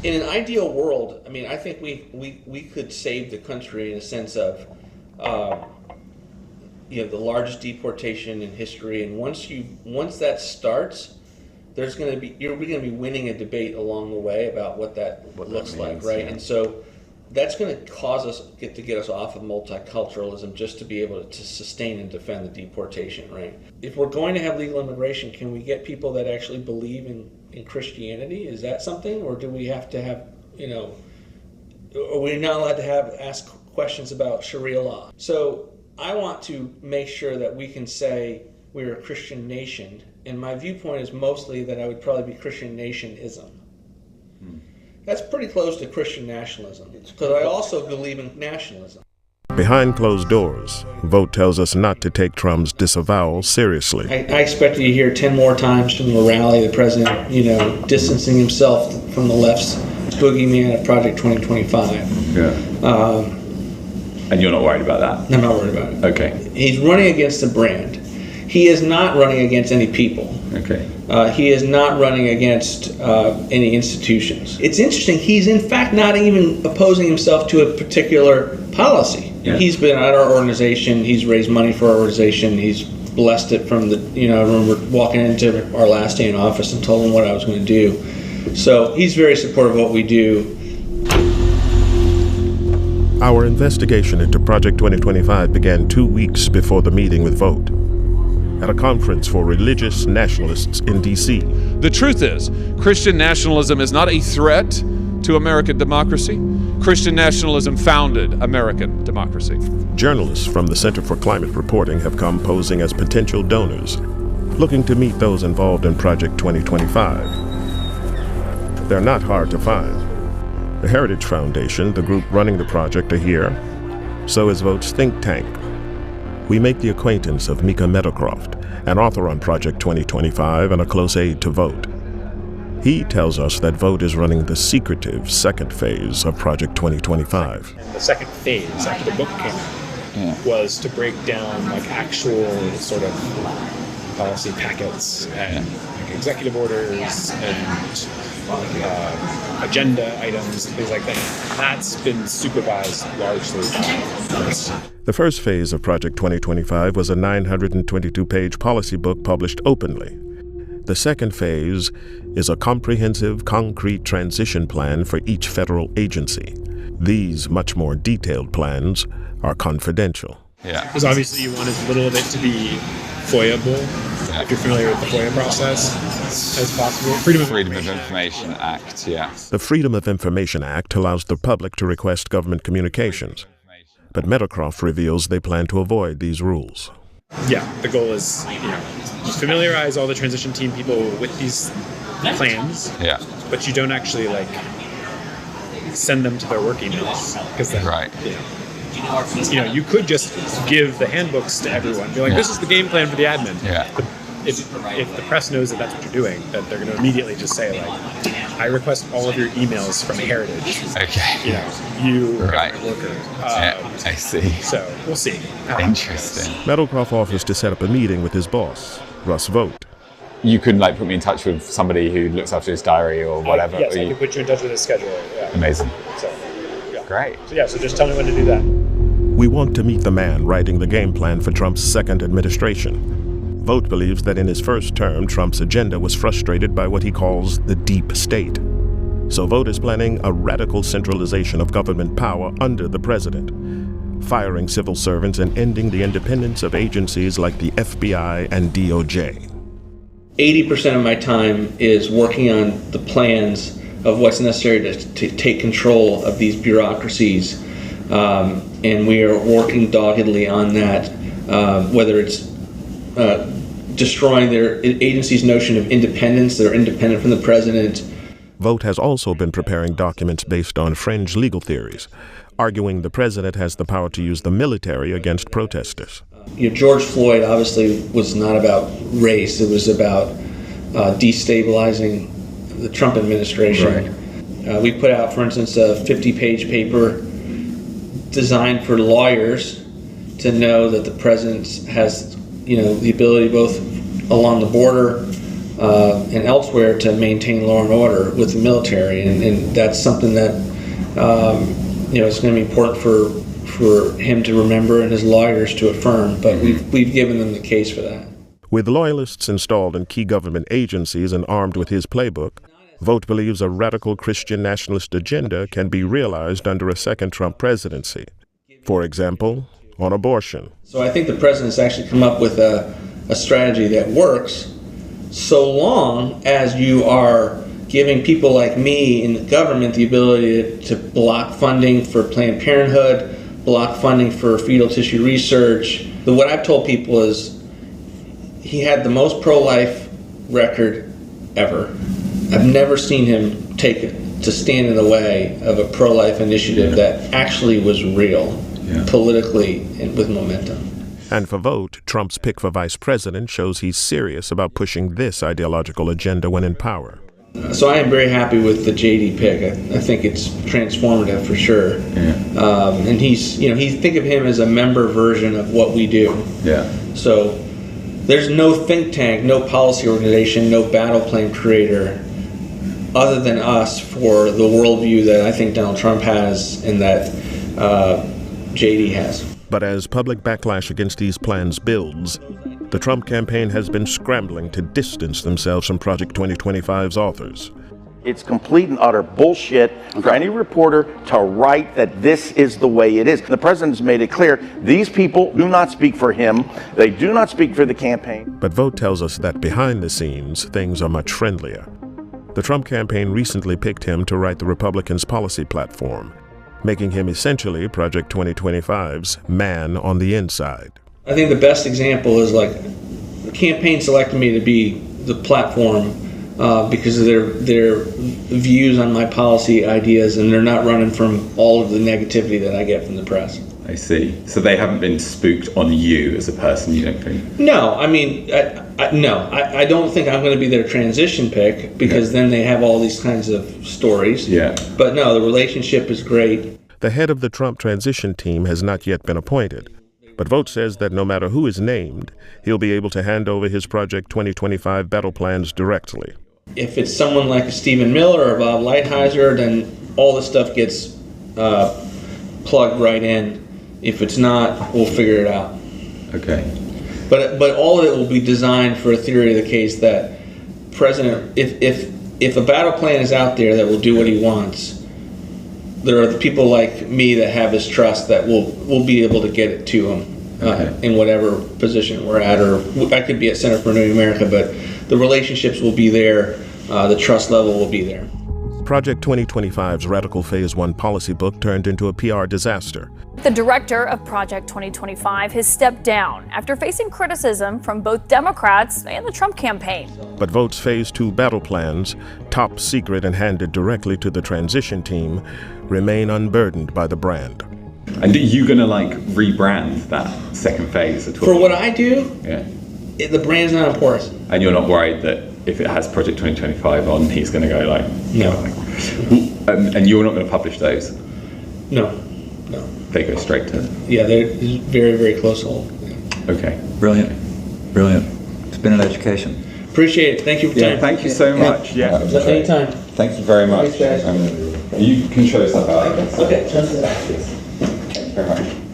in an ideal world, I mean, I think we could save the country in a sense of, the largest deportation in history, and once that starts, you're going to be winning a debate along the way about what that looks like, right? Yeah. And so that's going to cause us to get us off of multiculturalism, just to be able to sustain and defend the deportation, right? If we're going to have legal immigration, can we get people that actually believe in Christianity? Is that something, or do we have to have, are we not allowed to ask questions about Sharia law? So I want to make sure that we can say we're a Christian nation, and my viewpoint is mostly that I would probably be Christian nationism. That's pretty close to Christian nationalism, because I also believe in nationalism. Behind closed doors, Vogt tells us not to take Trump's disavowal seriously. I expect you to hear 10 more times from the rally, the president, distancing himself from the left's boogeyman of Project 2025. Yeah. And you're not worried about that? I'm not worried about it. Okay. He's running against a brand. He is not running against any people. Okay. He is not running against any institutions. It's interesting, he's in fact not even opposing himself to a particular policy. Yeah. He's been at our organization, he's raised money for our organization, he's blessed it from I remember walking into our last day in office and told him what I was going to do. So he's very supportive of what we do. Our investigation into Project 2025 began 2 weeks before the meeting with Vogt, at a conference for religious nationalists in D.C. The truth is, Christian nationalism is not a threat to American democracy. Christian nationalism founded American democracy. Journalists from the Center for Climate Reporting have come posing as potential donors, looking to meet those involved in Project 2025. They're not hard to find. The Heritage Foundation, the group running the project, are here. So is Vogt's think tank. We make the acquaintance of Mika Meadowcroft, an author on Project 2025 and a close aide to Vogt. He tells us that Vogt is running the secretive second phase of Project 2025. And the second phase, after the book came out, was to break down actual sort of policy packets and executive orders and agenda items and things like that. That's been supervised largely by us. The first phase of Project 2025 was a 922-page policy book published openly. The second phase is a comprehensive, concrete transition plan for each federal agency. These much more detailed plans are confidential. Yeah. Because obviously you want as little of it to be FOIA-able, if you're familiar with the FOIA process, as possible. Freedom of Information Act, yeah. The Freedom of Information Act allows the public to request government communications, but Meadowcroft reveals they plan to avoid these rules. Yeah, the goal is, familiarize all the transition team people with these plans, but you don't actually send them to their work emails, because then, right. You could just give the handbooks to everyone. Be like, this is the game plan for the admin. Yeah. But if the press knows that that's what you're doing, that they're going to immediately just say, I request all of your emails from Heritage. Okay. You right. worker. I see. So we'll see. Interesting. Meadowcroft offers to set up a meeting with his boss, Russ Vogt. You couldn't put me in touch with somebody who looks after his diary or whatever? Yes, I can put you in touch with his scheduler. Yeah. Amazing. So, yeah. Great. So just tell me when to do that. We want to meet the man writing the game plan for Trump's second administration. Vogt believes that in his first term, Trump's agenda was frustrated by what he calls the deep state. So Vogt is planning a radical centralization of government power under the president, firing civil servants and ending the independence of agencies like the FBI and DOJ. 80% of my time is working on the plans of what's necessary to take control of these bureaucracies. And we are working doggedly on that, whether it's destroying their agency's notion of independence, they're independent from the president. Vogt has also been preparing documents based on fringe legal theories, arguing the president has the power to use the military against protesters. George Floyd obviously was not about race, it was about destabilizing the Trump administration. Right. We put out, for instance, a 50-page paper designed for lawyers to know that the president has, the ability both along the border and elsewhere to maintain law and order with the military, and that's something that it's going to be important for him to remember and his lawyers to affirm. But we've given them the case for that. With loyalists installed in key government agencies and armed with his playbook, Vogt believes a radical Christian nationalist agenda can be realized under a second Trump presidency. For example, on abortion. So I think the president's actually come up with a strategy that works, so long as you are giving people like me in the government the ability to block funding for Planned Parenthood, block funding for fetal tissue research. What I've told people is he had the most pro-life record ever. I've never seen him to stand in the way of a pro-life initiative that actually was real, politically and with momentum. And for Vogt, Trump's pick for vice president shows he's serious about pushing this ideological agenda when in power. So I am very happy with the JD pick. I think it's transformative for sure. Yeah. And think of him as a member version of what we do. Yeah. So there's no think tank, no policy organization, no battle plan creator other than us for the worldview that I think Donald Trump has and that JD has. But as public backlash against these plans builds, the Trump campaign has been scrambling to distance themselves from Project 2025's authors. It's complete and utter bullshit for any reporter to write that this is the way it is. The president's made it clear these people do not speak for him. They do not speak for the campaign. But Vogt tells us that behind the scenes, things are much friendlier. The Trump campaign recently picked him to write the Republicans' policy platform, making him essentially Project 2025's man on the inside. I think the best example is like the campaign selected me to be the platform because of their views on my policy ideas, and they're not running from all of the negativity that I get from the press. I see. So they haven't been spooked on you as a person, you don't think? No, I mean, I don't think I'm going to be their transition pick because then they have all these kinds of stories. Yeah. But no, the relationship is great. The head of the Trump transition team has not yet been appointed, but Vogt says that no matter who is named, he'll be able to hand over his Project 2025 battle plans directly. If it's someone like a Stephen Miller or Bob Lighthizer, then all this stuff gets plugged right in. If it's not, we'll figure it out. Okay. But all of it will be designed for a theory of the case that if a battle plan is out there that will do what he wants, there are the people like me that have his trust that will be able to get it to him in whatever position we're at, or I could be at Center for New America, but the relationships will be there, the trust level will be there. Project 2025's Radical Phase 1 policy book turned into a PR disaster. The director of Project 2025 has stepped down after facing criticism from both Democrats and the Trump campaign. But Vogt's Phase 2 battle plans, top secret and handed directly to the transition team, remain unburdened by the brand. And are you going to rebrand that second phase at all? For what I do, the brand's not important. And you're not worried that if it has Project 2025 on, he's going to go no. And you're not going to publish those? No. They go straight to... Yeah, they're very, very close hold. Okay. Brilliant. It's been an education. Appreciate it. Thank you for your time. Thank you so much. Anytime. Thank you very much. Thanks, guys. You can show us that out. Okay. Thank you very much.